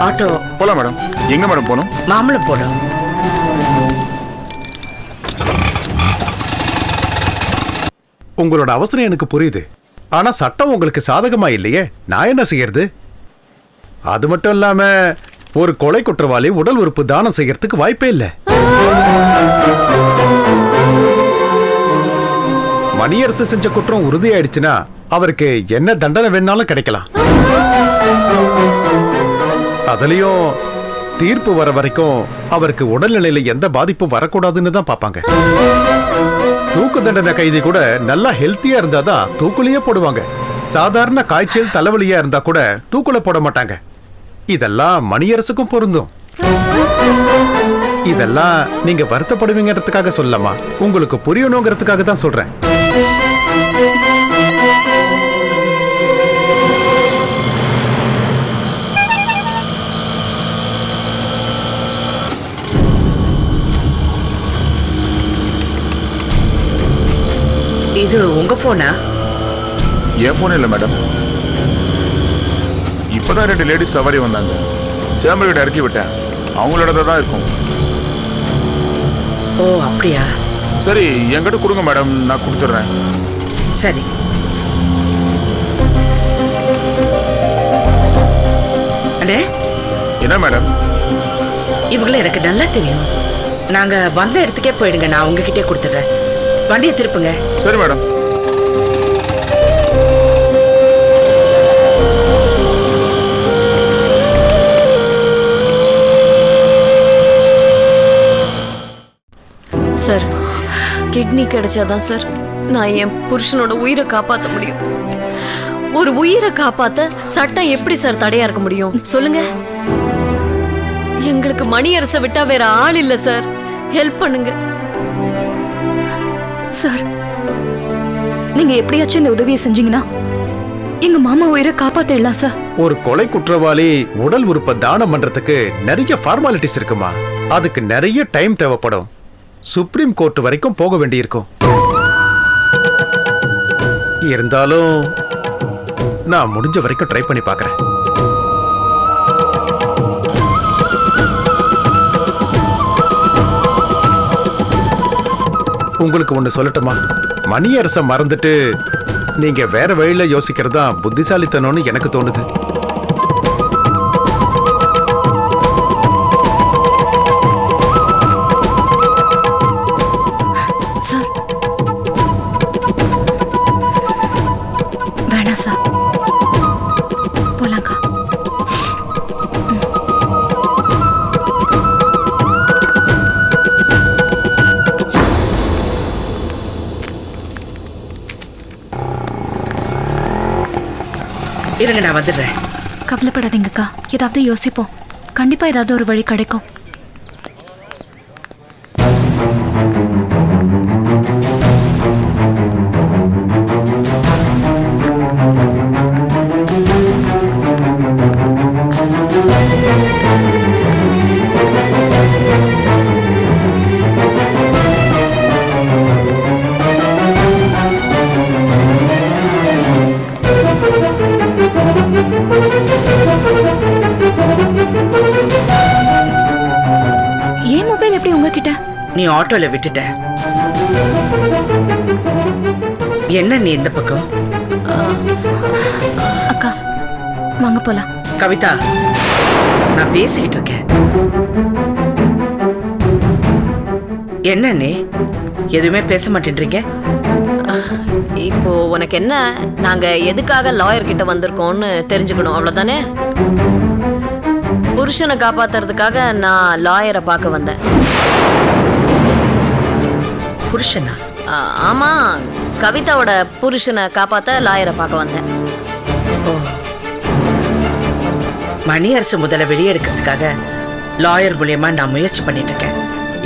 [SPEAKER 8] ஆட்டோ
[SPEAKER 2] போலாம் மேடம். எங்க மேடம் போகணும்?
[SPEAKER 8] மாம்பழம் போடும்.
[SPEAKER 13] உங்களோட அவசரம் எனக்கு புரியுது. ஆனா சட்டம் உங்களுக்கு சாதகமா இல்லையே, நான் என்ன செய்யறது? அது மட்டும் இல்லாம ஒரு கொலை குற்றவாளி உடல் உறுப்பு தானம் செய்யறதுக்கு வாய்ப்பே இல்லை. மணியரசு செஞ்ச குற்றம் உறுதியாயிடுச்சுன்னா அவருக்கு என்ன தண்டனை வேணாலும் கிடைக்கலாம். அதுலயும் தீர்ப்பு வர வரைக்கும் அவருக்கு உடல்நிலையில எந்த பாதிப்பும் வரக்கூடாதுன்னு தான் பாப்பாங்க. தூக்கு தண்டனை கைதி கூட நல்லா ஹெல்த்தியா இருந்தாதான் தூக்குலயே போடுவாங்க. சாதாரண காய்ச்சல் தலைவலியா இருந்தா கூட தூக்குல போட மாட்டாங்க. இதெல்லாம் மணியரசுக்கும் பொருந்தும். இதெல்லாம் நீங்க வருத்தப்படுவீங்கிறதுக்காக சொல்லலாமா, உங்களுக்கு புரியணுங்கிறதுக்காக தான் சொல்றேன்.
[SPEAKER 8] இது உங்க போனா?
[SPEAKER 2] என் போன் இல்லை மேடம். இப்பதான் 2 லேடிஸ் சவாரி வந்தாங்க. சேம்பர் கிட்ட இறக்கி விட்டேன். அவங்களோட தான் இருக்கும்.
[SPEAKER 8] ஓ அப்படியா?
[SPEAKER 2] சரி, என்கிட்ட கொடுங்க மேடம், நான் கொடுத்துட்றேன்.
[SPEAKER 8] சரி. அண்ணே.
[SPEAKER 2] என்ன மேடம்?
[SPEAKER 8] இவங்கள எனக்கு நல்லா தெரியும். நாங்க வந்த இடத்துக்கே போயிடுங்க, நான் உங்ககிட்டே கொடுத்துட்றேன். வண்டியை திருப்புங்க.
[SPEAKER 2] சரி மேடம்.
[SPEAKER 7] சார், கிட்னி கிடைச்சாதான் சார் நான் என் புருஷனோட உயிரை காப்பாற்ற முடியும். ஒரு உயிரை காப்பாத்த சட்டம் எப்படி சார் தடையா இருக்க முடியும் சொல்லுங்க? எங்களுக்கு மணியரசை விட்டா வேற ஆள் இல்ல சார். ஹெல்ப் பண்ணுங்க
[SPEAKER 10] சார். நீங்க எப்படியாச்சும் இந்த உதவியை செஞ்சீங்கன்னா எங்க மாமா உயிரை காப்பாத்திடலாம் சார்.
[SPEAKER 13] ஒரு கொலை குற்றவாளி உடல் உறுப்பை தானம் பண்றதுக்கு நிறைய ஃபார்மாலிட்டிஸ் இருக்குமா. அதுக்கு நிறைய டைம் தேவைப்படும். சுப்ரீம் கோர்ட் வரைக்கும் போக வேண்டியிருக்கும். இருந்தாலும் நான் முடிஞ்ச வரைக்கும் ட்ரை பண்ணி பார்க்கறேன். உங்களுக்கு ஒண்ணு சொல்லட்டுமா? மணியரசை மறந்துட்டு நீங்க வேற வழியில யோசிக்கிறது தான் புத்திசாலித்தனம்னு எனக்கு தோணுது.
[SPEAKER 10] சார் வேணாம் சார், போலாங்க்கா.
[SPEAKER 8] இருங்க, நான் வந்துடுறேன்.
[SPEAKER 10] கவலைப்படாதீங்கக்கா, ஏதாவது யோசிப்போம். கண்டிப்பா ஏதாவது ஒரு வழி கிடைக்கும். ஏன் மொபைல் எப்படி உங்ககிட்ட?
[SPEAKER 8] நீ ஆட்டோல விட்டுட்ட. என்ன நீ இந்த பக்கம்?
[SPEAKER 10] அக்கா வாங்க போலாம்.
[SPEAKER 8] கவிதா, நான் பேசிக்கிட்டு இருக்கேன். என்ன நீ எதுவுமே பேச மாட்டேன்றீங்க?
[SPEAKER 7] இப்போ உனக்கு என்ன, நாங்க எதுக்காக லாயர் கிட்ட வந்திருக்கோம்னு தெரிஞ்சுக்கணும், அவ்வளவுதானே? புருஷனை காப்பாத்துறதுக்காக நான் லாயரை பார்க்க வந்தேன்.
[SPEAKER 8] புருஷனா?
[SPEAKER 7] ஆமா, கவிதாவோட புருஷனை காப்பாத்த லாயரை பார்க்க வந்தேன்.
[SPEAKER 8] மணியரசு முதல்ல வெளியே எடுக்கிறதுக்காக லாயர் மூலியமா நான் முயற்சி பண்ணிட்டு இருக்கேன்.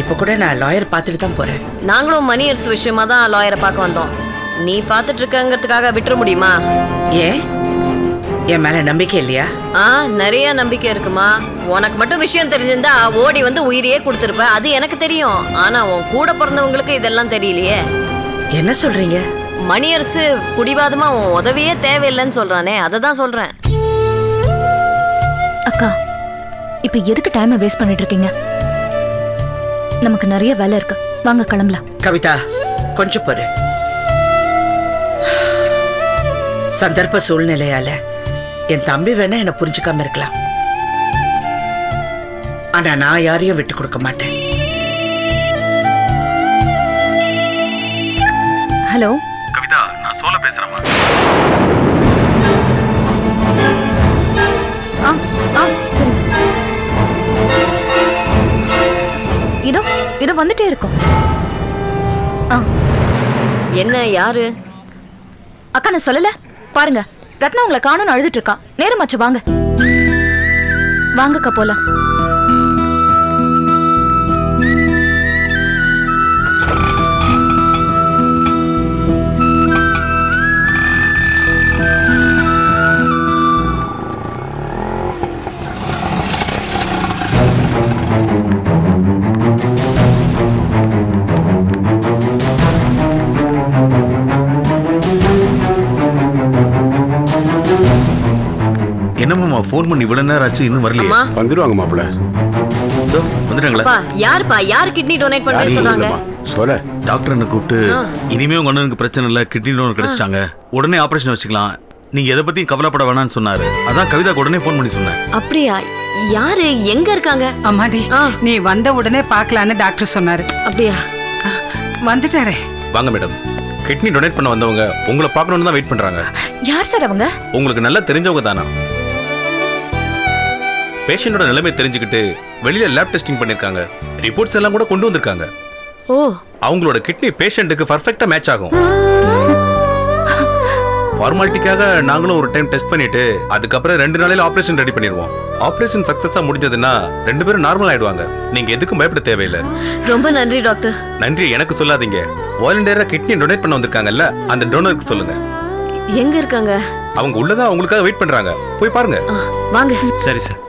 [SPEAKER 8] இப்ப கூட நான் லாயர் பார்த்துட்டு தான் போறேன்.
[SPEAKER 7] நாங்களும் மணியரசு விஷயமா தான் லாயரை பார்க்க வந்தோம். நீ பார்த்துட்டு இருக்கங்கிறதுக்காக விட்டுற முடியுமா?
[SPEAKER 8] ஏன், என் மேல நம்பிக்கை இல்லையா?
[SPEAKER 7] நிறைய நம்பிக்கை இருக்குமா. உனக்கு மட்டும் விஷயம் தெரிஞ்சிருந்தா ஓடி வந்து உயிரையே கொடுத்துருப்ப, அது எனக்கு தெரியும். ஆனா உன் கூட பிறந்தவங்களுக்கு இதெல்லாம் தெரியலையே.
[SPEAKER 8] என்ன சொல்றீங்க?
[SPEAKER 7] மணியரசு புடிவாதமா உன் உதவியே தேவையில்லைன்னு சொல்றானே, அதை தான் சொல்றேன்.
[SPEAKER 10] அக்கா, இப்ப எதுக்கு டைமை வேஸ்ட் பண்ணிட்டு இருக்கீங்க? நமக்கு நிறைய வேலை இருக்கு, வாங்க கிளம்பலாம்.
[SPEAKER 8] கவிதா, கொஞ்சம் பொறு. சந்தர்ப்ப சூழ்நிலையால என் தம்பி வேணா என்ன புரிஞ்சுக்காம இருக்கலாம். ஆனா நான் யாரையும் விட்டு கொடுக்க மாட்டேன்.
[SPEAKER 10] ஹலோ
[SPEAKER 12] கவிதா, நான் சோல பேசுறேன்.
[SPEAKER 10] சரி, இதோ இதோ வந்துட்டே இருக்கோம்.
[SPEAKER 7] என்ன, யாரு?
[SPEAKER 10] அக்கா நான் சொல்லல, பாருங்க ரத்னா உங்களை காணும்னு அழுதுட்டு இருக்கா. நேரமாச்சு, வாங்க வாங்கக்கா போலாம்.
[SPEAKER 12] என்னம்மா ஃபோன் பண்ணி இவ்வளவு நேரம் ஆச்சு, இன்னும் வரலையே?
[SPEAKER 1] வந்துருவாங்க மாப்பிள்ள.
[SPEAKER 12] வந்துட்டாங்களா?
[SPEAKER 7] யாருப்பா, யார் கிட்னி டொனேட் பண்றேன்னு சொன்னாங்க?
[SPEAKER 1] சொல்ல
[SPEAKER 12] டாக்டர் என்ன கூப்பிட்டு இனிமே உங்க அண்ணனுக்கு பிரச்சனை இல்ல, கிட்னி டோனர் கிடைச்சிட்டாங்க, உடனே ஆபரேஷன் வச்சுக்கலாம், நீங்க எதை பத்தியும் கவலைப்பட வேணாம்னு சொன்னாரு. அதான் கவிதாக்கு உடனே ஃபோன் பண்ணி சொன்னேன்.
[SPEAKER 7] அப்படியா? யாரு, எங்க இருக்காங்க?
[SPEAKER 3] அம்மாடி, நீ வந்த உடனே பார்க்கலான்னு டாக்டர் சொன்னாரு.
[SPEAKER 7] அப்படியா?
[SPEAKER 3] வந்துட்டாரே.
[SPEAKER 12] வாங்க மேடம். கிட்னி டொனேட் பண்ண வந்தவங்க உங்களை பார்க்கணும்னு தான் வெயிட் பண்றாங்க.
[SPEAKER 10] யார் சார் அவங்க?
[SPEAKER 12] உங்களுக்கு நல்லா தெரிஞ்சவங்க தானா? பேஷண்டோட நிலைமை தெரிஞ்சுக்கிட்டு வெளியில லேப் டெஸ்டிங் பண்ணிருக்காங்க, ரிப்போர்ட்ஸ் எல்லாம் கூட கொண்டு வந்திருக்காங்க.
[SPEAKER 7] ஓ,
[SPEAKER 12] அவங்களோட கிட்னி பேஷண்ட்டுக்கு பர்ஃபெக்ட்டா மேட்ச் ஆகும். ஃபார்மாலிட்டிக்காக நாங்களும் ஒரு டைம் டெஸ்ட் பண்ணிட்டு அதுக்கப்புறம் 2 நாளையில ஆபரேஷன் ரெடி பண்ணிடுவோம். ஆபரேஷன் சக்சஸா முடிஞ்சதுன்னா 2 பேரும் நார்மல் ஆயிடுவாங்க. நீங்க எதுக்கும் பயப்பட தேவையில்லை.
[SPEAKER 7] ரொம்ப நன்றி டாக்டர்.
[SPEAKER 12] நன்றி எனக்கு சொல்லாதீங்க, வாலண்டியரா கிட்னி டொனேட் பண்ண வந்திருக்காங்கல்ல, அந்த டோனருக்கு சொல்லுங்க.
[SPEAKER 7] எங்க இருக்காங்க?
[SPEAKER 12] அவங்க உள்ளதான் உங்களுக்காக வெயிட் பண்றாங்க, போய் பாருங்க.
[SPEAKER 7] வாங்க.
[SPEAKER 12] சரி சார்.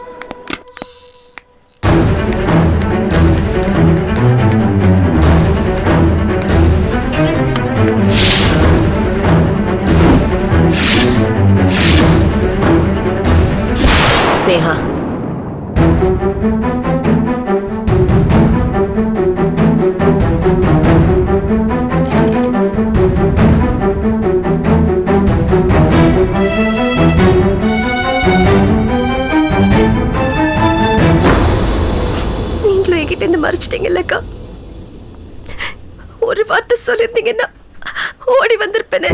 [SPEAKER 7] ஸ்னேகா,
[SPEAKER 10] குடும்பத்துல என்கிட்ட இருந்து மறைச்சிட்டீங்கல்லக்கா. ஒரு வார்த்தை சொல்லிருந்தீங்கன்னா ஓடி வந்திருப்பேனே.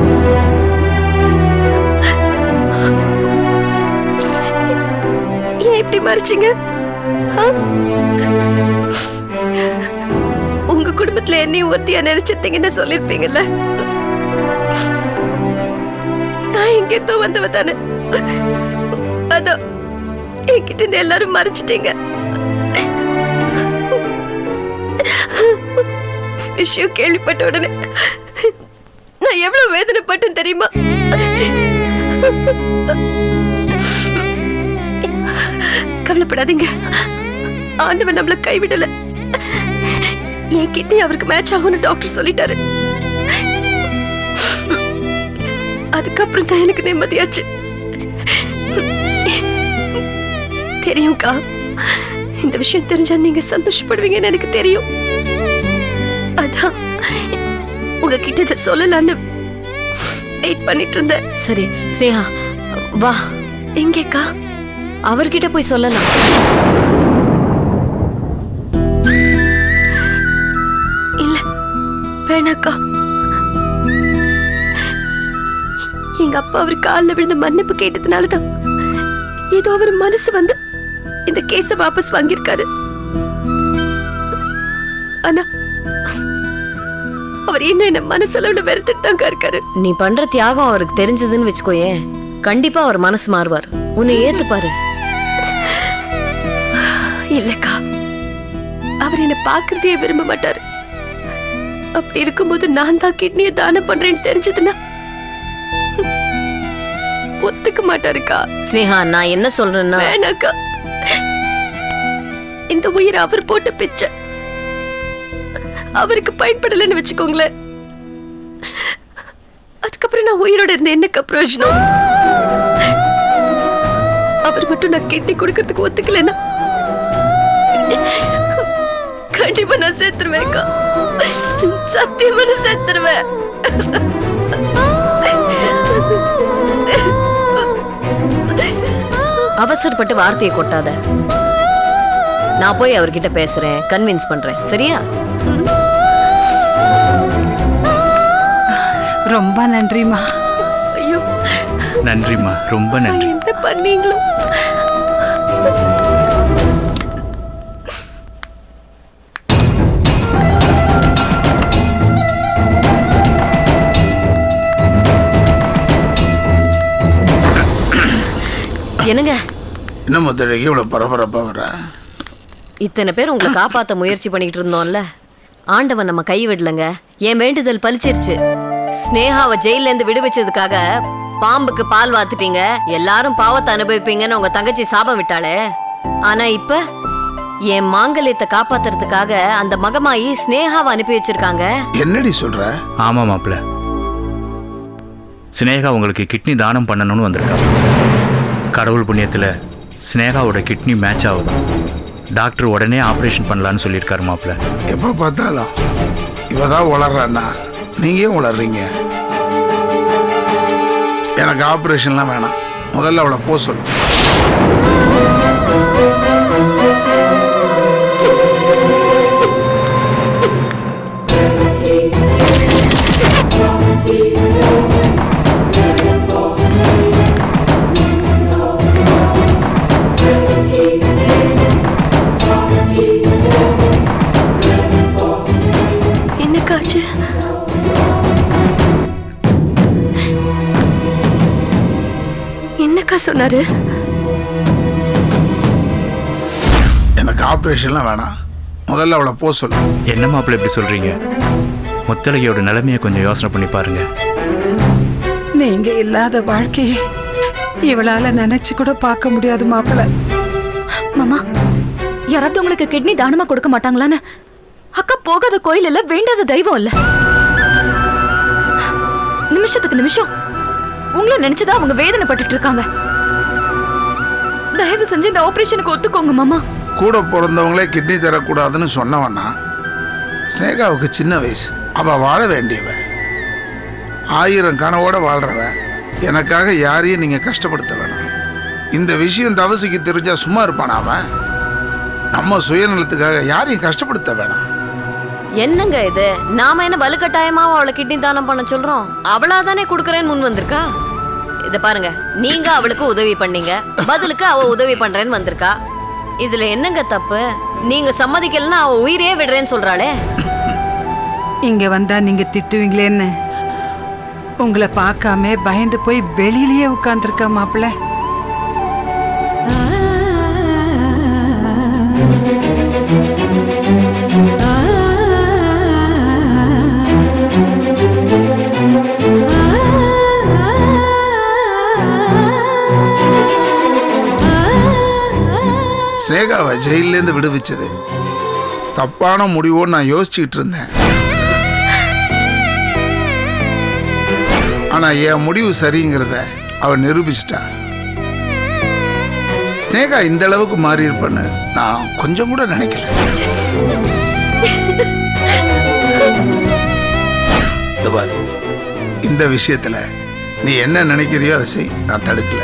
[SPEAKER 10] ஏன் இப்படி மறைச்சிங்க? உங்க குடும்பத்துல என்னையும் ஒருத்தியா நினைச்சிருந்தீங்கன்னு சொல்லிருப்பீங்கல்ல. நான் எங்க இருந்தோ வந்தவ தானே. அதான் என்கிட்ட இருந்து எல்லாரும் மறைச்சிட்டீங்க. விஷயம் கேள்விப்பட்ட உடனே நான் எவ்வளவு வேதனைப்பட்டேன் தெரியுமா? கவலைப்படாதீங்க, ஆண்டவன் நம்மள கைவிடல. என் கிட்னி அவருக்கு மேட்ச் ஆகும்னு டாக்டர் சொல்லிட்டாரு. அதுக்கப்புறம் தான் எனக்கு நிம்மதியாச்சு. தெரியும்க்கா, இந்த விஷயம் தெரிஞ்சா நீங்க சந்தோஷப்படுவீங்கன்னு எனக்கு தெரியும். அதான் உங்ககிட்ட இதை சொல்லலான்னு வெயிட் பண்ணிட்டு இருந்தேன்.
[SPEAKER 7] சரி ஸ்னேகா, வா.
[SPEAKER 10] எங்கேக்கா?
[SPEAKER 7] அவர்கிட்ட போய் சொல்லலாம்.
[SPEAKER 10] இல்ல வேணாக்கா. எங்க அப்பா அவர் காலில் விழுந்து மன்னிப்பு கேட்டதுனாலதான் ஏதோ அவர் மனசு வந்து இந்த கேஸ வாபஸ் வாங்கியிருக்காரு. ஆனா அவர் இன்னும் என்ன மனசளவுல வெறுத்துட்டு தாங்க இருக்காரு.
[SPEAKER 7] நீ பண்ற தியாகம் அவருக்கு தெரிஞ்சதுன்னு வச்சுக்கோயே, கண்டிப்பா அவர் மனசு மாறுவார். உன்னை ஏத்துப்பாரு.
[SPEAKER 10] இல்லக்கா, அவர் என்ன பாக்குறதே விரும்ப மாட்டாரு. அப்படி இருக்கும்போது நான் தான் கிட்னியை தானம் பண்றேன்னு தெரிஞ்சதுன்னா ஒத்துக்க மாட்டாருக்கா.
[SPEAKER 7] ஸ்னேகா, நான் என்ன சொல்றேன்னா,
[SPEAKER 10] வேணாக்கா. இந்த உயிரை அவர் போட்ட பிச்சை அவருக்கு பயன்படலன்னு வச்சுக்கோங்களேன். அதுக்கப்புறம் நான் உயிரோட இருந்த என்னக்கா பிரயோஜனம்? அவர் மட்டும் நான் கிட்னி கொடுக்கறதுக்கு ஒத்துக்கலன்னா கண்டிப்பா நான் செத்துருவேன்க்கா. சத்தியமா நான் செத்துருவேன்.
[SPEAKER 7] அவசரப்பட்டு வார்த்தையை கொட்டாத. நான் போய் அவர்கிட்ட பேசுறேன், கன்வின்ஸ் பண்றேன். சரியா?
[SPEAKER 3] ரொம்ப நன்றிமா.
[SPEAKER 10] ஐயோ,
[SPEAKER 6] நன்றிம்மா, ரொம்ப நன்றி.
[SPEAKER 10] என்ன பண்ணீங்களோ?
[SPEAKER 7] என்னங்க
[SPEAKER 4] என்ன முத்தழகி இவ்வளவு பரபரப்பா வர?
[SPEAKER 7] இத்தனை பேர் உங்களை காப்பாத்த முயற்சி பண்ணிட்டு இருந்தோம்ல, ஆண்டவன் நம்ம கை விடலங்க. என் வேண்டுதல் பலிச்சிருச்சு. ஸ்னேகாவை ஜெயில இருந்து விடுவிச்சதுக்காக பாம்புக்கு பால் வாத்துட்டீங்க, எல்லாரும் பாவத்தை அனுபவிப்பீங்கன்னு உங்க தங்கச்சி சாபம் விட்டாளே. ஆனா இப்ப என் மாங்கல்யத்தை காப்பாத்துறதுக்காக அந்த மகமாயி ஸ்னேகாவை அனுப்பி வச்சிருக்காங்க.
[SPEAKER 4] என்னடி சொல்ற?
[SPEAKER 6] ஆமா மாப்பிள்ள, ஸ்னேகா உங்களுக்கு கிட்னி தானம் பண்ணணும்னு வந்திருக்கா. கடவுள் புண்ணியத்தில் ஸ்னேகாவோட கிட்னி மேட்ச் ஆகுது. டாக்டர் உடனே ஆப்ரேஷன் பண்ணலான்னு சொல்லியிருக்காரு மாப்பிள்ள.
[SPEAKER 4] எப்போ பார்த்தாலும் இவ தான் உளறாண்ணா, நீங்க ஏன் உளறீங்க? எனக்கு ஆப்ரேஷன்லாம் வேணாம், முதல்ல அவளை போ சொல்லு.
[SPEAKER 10] என்னக்காச்சு? என்னக்கா சொன்னாரு?
[SPEAKER 4] எனக்கு ஆப்ரேஷன்லாம் வேணாம், முதல்ல அவளை போ சொல்லு.
[SPEAKER 6] என்ன மாப்பிள்ள இப்படி சொல்றீங்க? முத்தழகியோட நிலைமையை கொஞ்சம் யோசனை பண்ணி பாருங்க.
[SPEAKER 3] நீங்க இல்லாத வாழ்க்கையை இவளால நினைச்சு கூட பார்க்க முடியாது மாப்பிள்ள.
[SPEAKER 10] மாமா, யாராவது உங்களுக்கு கிட்னி தானமா கொடுக்க மாட்டாங்களான்னு? அக்கா போகாத கோயில் இல்ல, வேண்டாத தெய்வம் இல்ல. நிமிஷத்துக்கு நிமிஷம் உங்களை நினைச்சுதான் அவங்க வேதனைப்பட்டு இருக்காங்க. தயவு செஞ்சு இந்த ஆபரேஷனுக்கு ஒத்துக்கோங்க மாமா.
[SPEAKER 4] கூட பிறந்தவங்களே கிட்னி தரக்கூடாதுன்னு சொன்னவன்னா, ஸ்னேகாவுக்கு சின்ன வயசு, அவ வாழ வேண்டியவ, 1000 கனவோட வாழ்றவ. எனக்காக யாரையும் நீங்க கஷ்டப்படுத்த வேணாம். இந்த விஷயம் தவசிக்கு தெரிஞ்சா சும்மா இருப்பானா அவன்? நம்ம சுயநலத்துக்காக யாரையும் கஷ்டப்படுத்த வேணாம்.
[SPEAKER 7] என்னங்க இது? நாம என்ன வலுக்கட்டாயமா அவளை கிட்னி தானம் பண்ண சொல்றோம்? அவளாதானே குடுக்கறேன்னு முன் வந்திருக்கா. இத பாருங்க, நீங்க அவளுக்கு உதவி பண்ணீங்க, பதிலுக்கு அவ உதவி பண்றேன்னு வந்திருக்கா. இதுல என்னங்க தப்பு? நீங்க சம்மதிக்கலன்னா அவ உயிரையே விடுறேன்னு சொல்றாளே.
[SPEAKER 3] இங்க வந்தா நீங்க திட்டுவீங்களேன்னு உங்களை பார்க்காம பயந்து போய் வெளியிலயே உட்கார்ந்துருக்கா மாப்பிள்ள.
[SPEAKER 4] ஸ்னேகாவை ஜெயிலேருந்து விடுவிச்சது தப்பான முடிவோன்னு நான் யோசிச்சுக்கிட்டு இருந்தேன். ஆனா என் முடிவு சரிங்கிறத அவ நிரூபிச்சிட்டா. ஸ்னேகா இந்த அளவுக்கு மாறி இருப்பேன்னு நான் கொஞ்சம் கூட நினைக்கல. இந்த விஷயத்துல நீ என்ன நினைக்கிறியோ அதை செய், நான் தடுக்கல.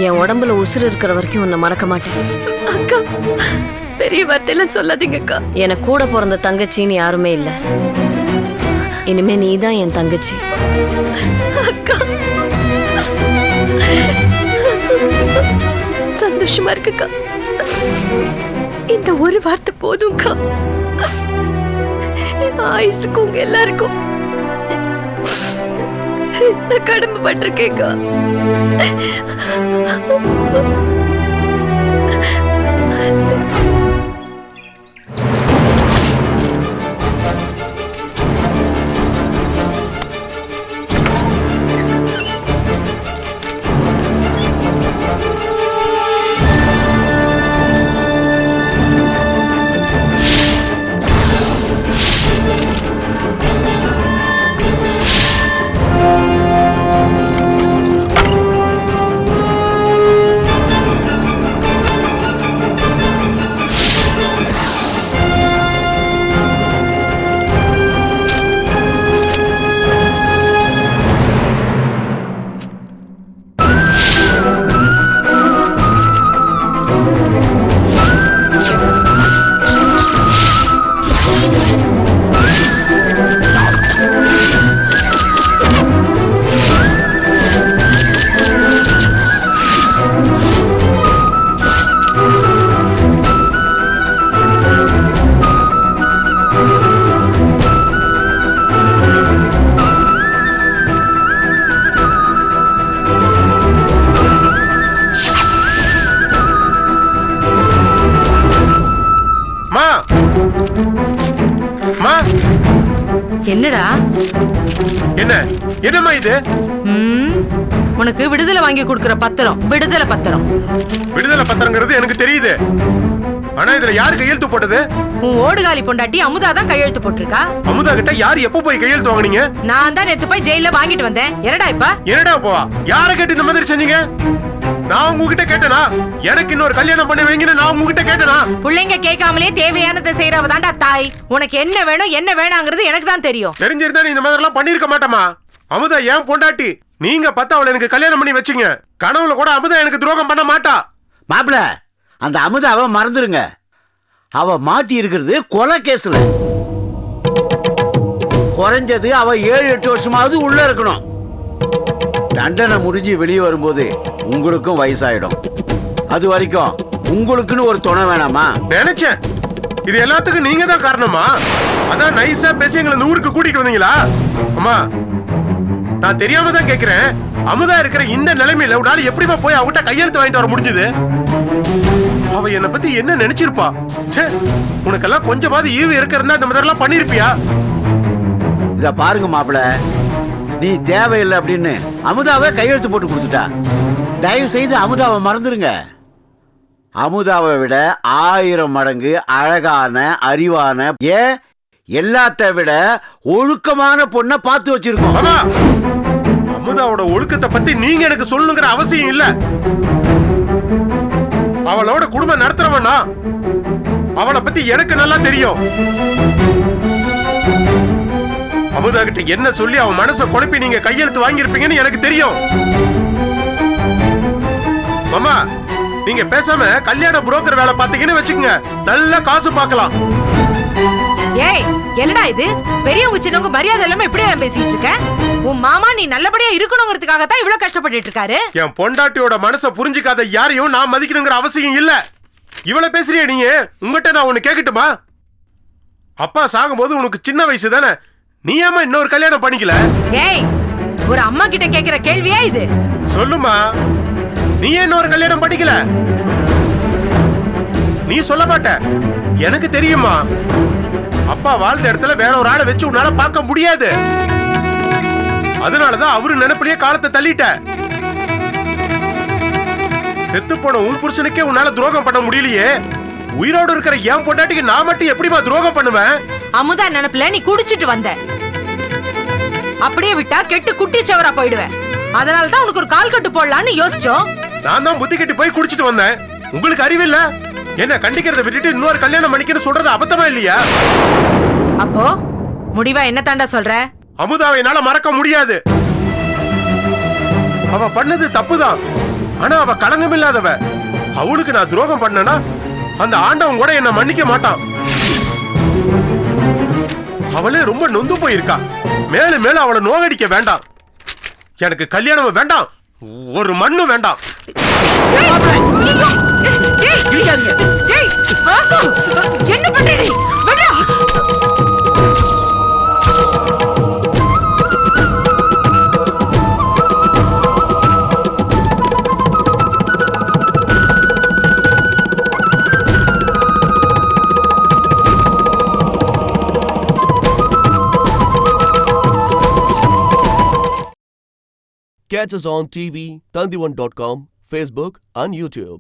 [SPEAKER 7] என் உடம்புல உசுறு இருக்கிற வரைக்கும் உன்னை மறக்க மாட்டேன். அக்கா, பெரிய வார்த்தையில சொல்லாதீங்க அக்கா. எனக்கு கூட பிறந்த தங்கச்சின்னு யாருமே இல்ல. இனிமே நீதான் என் தங்கச்சி. அக்கா, சந்தோஷமா இருக்குக்கா. இந்த ஒரு வார்த்தை போதும்க்கா. ஆயுசுக்கு உங்க எல்லாருக்கும் நான் கடமைப்பட்டிருக்கேன்க்கா.
[SPEAKER 9] என்னடா
[SPEAKER 13] என்ன என்னம்மா இது?
[SPEAKER 9] உனக்கு விடுதலை வாங்கி கொடுக்கிற பத்திரம். விடுதலை பத்திரம்.
[SPEAKER 13] விடுதலை பத்திரங்கிறது எனக்கு தெரியுது. ஆனா இதுல யாரு கையெழுத்து போட்டது?
[SPEAKER 9] உன் ஓடுகாலி பொண்டாட்டி அமுதா தான் கையெழுத்து போட்டிருக்கா.
[SPEAKER 13] அமுதா கிட்ட யார் எப்போ போய் கையெழுத்து வாங்குனீங்க?
[SPEAKER 9] நான் தான் நேத்து போய் ஜெயில வாங்கிட்டு வந்தேன். என்னடா இப்ப?
[SPEAKER 13] என்னடா போவா? யார கேட்டு இந்த மாதிரி செஞ்சீங்க? நான் உங்ககிட்ட கேட்டனா? எனக்கு இன்னொரு கல்யாணம் பண்ணி வைங்கன்னு நான் உங்ககிட்ட கேட்டனா?
[SPEAKER 9] பிள்ளைங்க கேட்காமலே தேவையானதை செய்யறவ தான்டா தாய். உனக்கு என்ன வேணும் என்ன வேணாங்கிறது எனக்கு தான் தெரியும்.
[SPEAKER 13] தெரிஞ்சிருந்தா நீ இந்த மாதிரி எல்லாம் பண்ணிருக்க மாட்டமா. அமுதா ஏன் பொண்டாட்டி. நீங்க பத்த அவளை எனக்கு கல்யாணம் பண்ணி வச்சீங்க. கனவுல கூட அமுதா எனக்கு துரோகம் பண்ண மாட்டா.
[SPEAKER 14] மாப்பிள, அந்த அமுதாவை மறந்துருங்க. அவ மாட்டி இருக்கிறது கொலை கேஸ்ல. குறைஞ்சது அவ 7-8 வருஷமாவது உள்ள இருக்கணும். தண்டனை முடிஞ்சு வெளியே வரும்போது உங்களுக்கும் வயசாயிடும். அது வரைக்கும் உங்களுக்குன்னு ஒரு துணை வேணாமா?
[SPEAKER 13] நினைச்சேன் இது எல்லாத்துக்கும் நீங்க தான் காரணமா. அதான் நைஸா பேசி எங்களை இந்த ஊருக்கு கூட்டிட்டு வந்தீங்களா? அம்மா, நான் தெரியாம தான் கேக்குறேன். அமுதா இருக்கிற இந்த நிலைமையில உன்னால எப்படிமா போய் அவகிட்ட கையெழுத்து வாங்கிட்டு வர முடிஞ்சது? அவ என்ன பத்தி என்ன நினைச்சிருப்பா? உனக்கெல்லாம் கொஞ்சமாவது ஈவு இருக்கிறதா இந்த மாதிரி எல்லாம் பண்ணிருப்பியா?
[SPEAKER 14] இத பாருங்க மாப்பிள, நீ தேவையில்லை அப்படின்னு அமுதாவை கையெழுத்து போட்டு கொடுத்துட்டா. தயவு செய்து அமுதாவை மறந்துருங்க. அமுதாவை விட 1000 மடங்கு அழகான, அறிவான, எல்லாத்த விட ஒழுக்கமான பொண்ணை பார்த்து வச்சிருக்கோம்.
[SPEAKER 13] அமுதாவோட ஒழுக்கத்தை பத்தி நீங்க எனக்கு சொல்லணுங்கிற அவசியம் இல்ல. அவளோட குடும்பம் நடத்துறவனா அவளை பத்தி எனக்கு நல்லா தெரியும். அமுதா கிட்ட என்ன சொல்லி அவன் மனசை குழப்பி நீங்க கையெழுத்து வாங்கியிருப்பீங்கன்னு எனக்கு தெரியும்.
[SPEAKER 15] மாமா நீங்க பேசாம கல்யாண புரோக்கர் வேலை பார்த்தீங்கன்னு வச்சுக்கோங்க, நல்ல காசு பார்க்கலாம்.
[SPEAKER 9] ஏய் என்னடா இது, பெரியவங்க சின்னவங்க மரியாதை இல்லாம இப்படியே பேசிட்டு இருக்க? உன் மாமா நீ நல்லபடியா இருக்கணுங்கிறதுக்காக தான் இவ்வளவு கஷ்டப்பட்டுட்டு இருக்காரு.
[SPEAKER 15] என் பொண்டாட்டியோட மனசை புரிஞ்சுக்காத யாரையும் நான் மதிக்கணுங்கிற அவசியம் இல்ல. இவ்வளவு பேசுறிய நீங்க, உங்ககிட்ட நான் ஒண்ணு கேட்கட்டுமா? அப்பா சாகும்போது உனக்கு சின்ன வயசு தானே, நீ ஏமா இன்னொரு கல்யாணம் பண்ணிக்கல?
[SPEAKER 9] ஏய் ஒரு அம்மா கிட்ட கேக்குற கேள்வியா இது?
[SPEAKER 15] சொல்லுமா, நீ ஏன் இன்னொரு கல்யாணம் பண்ணிக்கல? நீ சொல்ல மாட்ட, எனக்கு தெரியுமா. அப்பா வாழ்ந்த இடத்துல வேற ஒரு ஆளை வச்சு உன்னால பார்க்க முடியாது. அதனாலதான் அவரு நினைப்பிலேயே காலத்தை தள்ளிட்ட. செத்து போன உன் புருஷனுக்கே உன்னால துரோகம் பண்ண முடியலையே, உயிரோடு இருக்கிற என் பொண்டாட்டிக்கு நான் மட்டும் எப்படிமா துரோகம் பண்ணுவேன்?
[SPEAKER 9] அமுதா நினைப்புல நீ குடிச்சிட்டு வந்த, அப்படியே விட்டா கெட்டு குட்டிச்சவரா போயிடுவேன். அதனாலதான் உனக்கு ஒரு கால் கட்டு போடலான்னு யோசிச்சோம்.
[SPEAKER 15] நான் தான் புத்தி கட்டி போய் குடிச்சிட்டு வந்தேன். உங்களுக்கு அறிவில்ல? என்ன கண்டிக்கிறத விட்டுட்டு இன்னொரு கல்யாணம் பண்ணிக்கன்னு சொல்றது அபத்தமா இல்லையா?
[SPEAKER 9] அப்போ முடிவா என்ன தாண்டா சொல்ற?
[SPEAKER 15] அமுதாவை என்னால மறக்க முடியாது. அவ பண்ணது தப்புதான், ஆனா அவ களங்கம் இல்லாதவ. அவளுக்கு நான் துரோகம் பண்ணனா அந்த ஆண்டவன் கூட என்ன மன்னிக்க மாட்டான். அவளே ரொம்ப நொந்து போயிருக்கா. மேலும் மேலும் அவளை நோகடிக்க வேண்டாம். எனக்கு கல்யாணம் வேண்டாம், ஒரு மண்ணு வேண்டாம்.
[SPEAKER 9] என்ன பண்றீ?
[SPEAKER 16] Catch us on TV, Tandivan.com, Facebook and YouTube.